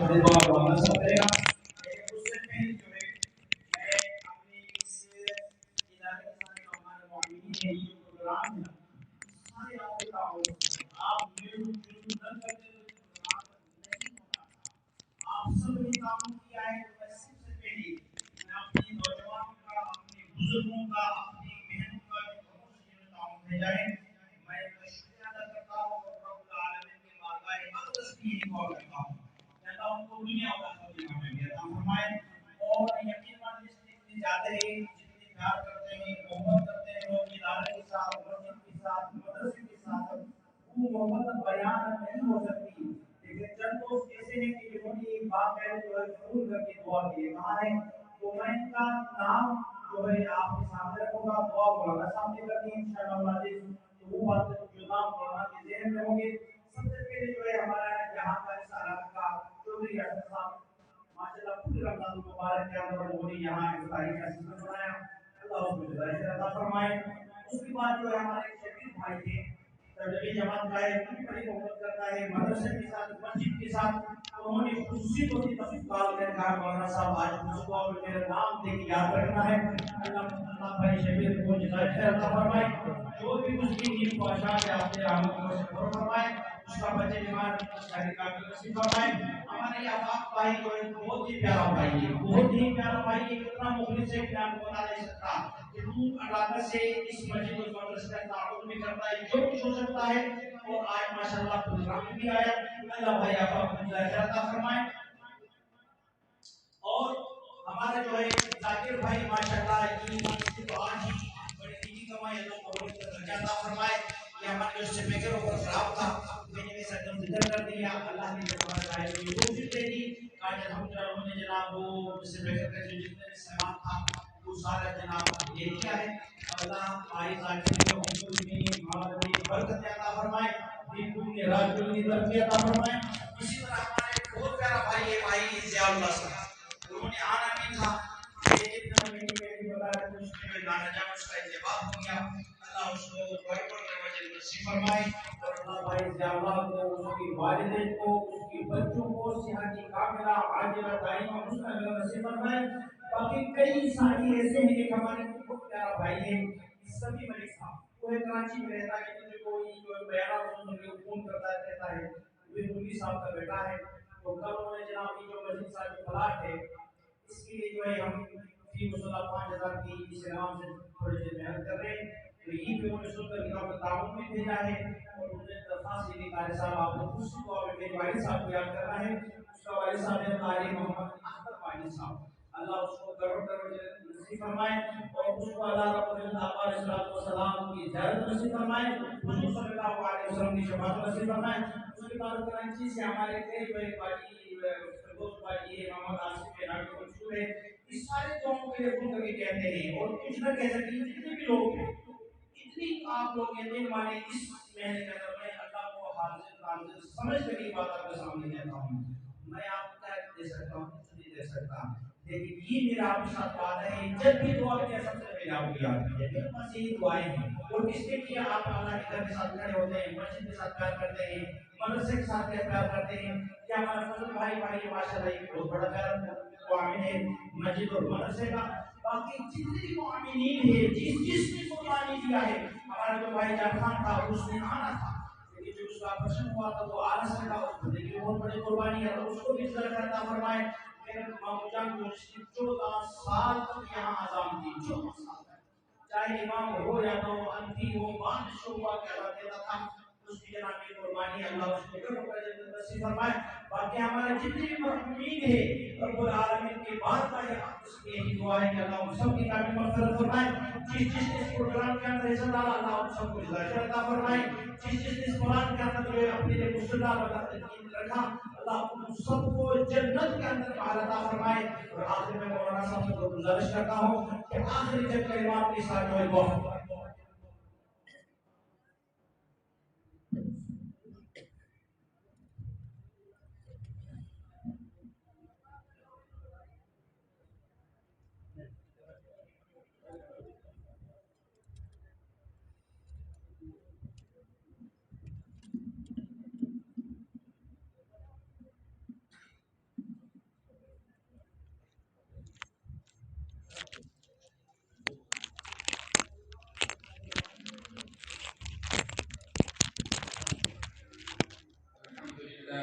दुआ मांगना सब करेगा। लेकिन उससे पहले जो है मैं अपने इस इदारे के साथ हमारे मौजूदी है ये प्रोग्राम है सारे आपको बताओ आप मिलजुल न करते तो प्रोग्राम नहीं होना था। आप सब ने काम किया है तो मैं सबसे पहले मैं अपने नौजवान का अपने बुजुर्गों का अपनी बहनों का जो बहुत काम भेजा है मैं शुक्रिया अदा करता हूँ और रब्बुल आलमीन के बारगाह अक़दस की दुआ करता हूँ अल्लाह उनको दुनिया और आखिरत में कामयाबी अता फरमाए। और यकीन मानिए जितने जाते हैं जितने प्यार करते हैं मोहब्बत करते हैं लोग इदारे के साथ मस्जिद के साथ मदरसे के साथ वो मोहब्बत बयान नहीं हो सकती। लेकिन चंद दोस्त ऐसे हैं कि जिन्होंने एक बात मैंने जो है जरूर करके दुआ की है कहा है तो मैं इनका नाम जो है आपके सामने रखूंगा दुआ मौलाना साहब ने करनी है इंशाअल्लाह अजीज तो वो बात जो नाम मौलाना के ज़हन में होंगे। सबसे पहले जो है हमारा यहाँ का रिसाला का चौधरी असद साहब माशाल्लाह पूरे रमजान मुबारक के अंदर उन्होंने यहाँ इफ्तारी का सिलसिला बनाया अल्लाह उसको जज़ाए अता फरमाए। उसके बाद जो है हमारे शकील भाई थे तबलीगी जमात का है बड़ी मोहब्बत करता है मदरसे के साथ मस्जिद के साथ उन्होंने खुशी को तफसील में कहा मौलाना साहब आज मुझको मेरा नाम दे के याद रखना है अल्लाह भाई शबीर को जज़ाए अता फरमाए। जो भी मुस्लिम को आशा के आपने रहमत को फरमाए उसका बच्चे बीमार शादी का नसीब फरमाए। हमारे ये आफाक भाई जो है बहुत ही प्यारा भाई है बहुत ही प्यारा भाई है कितना मुखलिस है कि मैं आपको बता नहीं सकता कि दूर अलाका से इस मस्जिद और मदरसे का ताउन भी करता है जो कुछ हो सकता है और आज माशाल्लाह प्रोग्राम भी आया अल्लाह भाई आपका खैर अता फरमाए। और हमारा जो है जाकिर भाई माशाल्लाह की तो आज ही बड़ी निजी कमाई अल्लाह कबूल कर दर्जा अता फरमाए। ये हमारे जो स्पीकर ऊपर खराब था मैंने भी सदम जिक्र कर दिया अल्लाह ने हमारा चाहे तो तौफीक दे दी आज अल्हम्दुलिल्लाह उन्होंने जनाब वो स्पीकर का जो जितने भी सामान था वो सारा जनाब ले लिया है। अल्लाह भाई जाकिर को हुजूर में मामले में बरकत अता फरमाए दिन दुनिया रात दुनिया तरक्की अता फरमाए। इसी तरह हमारे बहुत प्यारा भाई है भाई जियाउल्लाह साहब उन्होंने आना भी था लेकिन मैंने पहले बताया कि उसने गाना जाना उसका इंतजाम हो गया अल्लाह उसको बरकत और वजह नसीब फरमाए और अल्लाह भाई जियाउल्लाह को उसकी वालिदैन को उसके बच्चों को सेहत कामिला आजिला दाइमा मुस्तमिल नसीब फरमाए। बाकी कई साथी ऐसे हैं एक हमारे बहुत प्यारा भाई है सभी मलिक साहब वो है कराची में रहता है लेकिन कोई जो बयाना सुन के फोन करता रहता है वे मुफ्ती साहब का बेटा है तो कल उन्होंने जनाब ये जो मस्जिद साहब की प्लाट है इसके लिए जो है हम फी मुसल्ला 5000 की इस नाम से थोड़ी सी मेहनत कर रहे हैं तो ये भी उन्होंने सुनकर किताब ताउन में भेजा है और उन्होंने दरखास्त ये कारी साहब आपको दूसरी को मेरे वालिद साहब को याद करना है उसका वालिद साहब है कारी मोहम्मद अख्तर वालिद साहब अल्लाह उसको करोड़ करोड़ नसीब फरमाए और उसको अल्लाह रब्बुल इज्जत आपा अलैहि सलाम की इजाजत नसीब फरमाए हुजूर सल्लल्लाहु अलैहि वसल्लम की शफाअत नसीब फरमाए। उसके बाद कराची से हमारे कई बड़े भाई फिरदौस भाई है मोहम्मद आसिफ है नाटक मंसूर है इस सारे लोगों के लिए फोन करके कहते हैं और कुछ न कह सकते जितने भी लोग हैं इतनी आप लोग यकीन माने इस महीने के अंदर मैं अल्लाह को हाजिर नाजिर समझ कर ये बात आपके सामने कहता हूँ मैं आपको क्या दे सकता हूँ कुछ नहीं दे सकता लेकिन ये मेरा आपके साथ वादा है जब भी दुआ किया सबसे पहले आपको याद किया मेरे पास यही दुआएं हैं और किसके लिए आप अल्लाह के घर के साथ खड़े होते हैं मस्जिद के साथ प्यार करते हैं मदरसे के साथ प्यार करते हैं क्या हमारा फजल भाई माशाल्लाह एक बहुत बड़ा प्यार मुआमिन है मस्जिद और मदरसे का बाकी जितने भी मुआमिनीन है जिसने कुर्बानी दिया है हमारा जो भाई जान खान था उसने आना था लेकिन जो उसका प्रश्न हुआ था वो आ नहीं सका उसको देखिए बहुत बड़ी कुर्बानी है उसको भी इज्जत करता फरमाए मेरे मामूजान को 14 साल तक यहाँ आज़ान थी 14 साल तक चाहे इमाम हो या तो अंती हो बारिश हुआ क्या देता था उसकी जनाब की कुर्बानी अल्लाह उसको कर नसीब फरमाए। बाकी हमारे जितने भी मखलूकीन है रब्बुल आलमीन के बारगाह में उसकी यही दुआ है कि अल्लाह उन सब की कामिल मग़फ़िरत फरमाए जिसने इस प्रोग्राम के अंदर हिस्सा डाला अल्लाह उन सबको हिदायत अता फरमाए जिसने इस कुरान के अंदर जो है अपने लिए मुस्तदा रखा अल्लाह उन सबको जन्नत के अंदर महल अता फरमाए। और आखिर में मौलाना साहब से गुजारिश करता हूँ कि आखिरी जब कलिमात के साथ जो है बहुत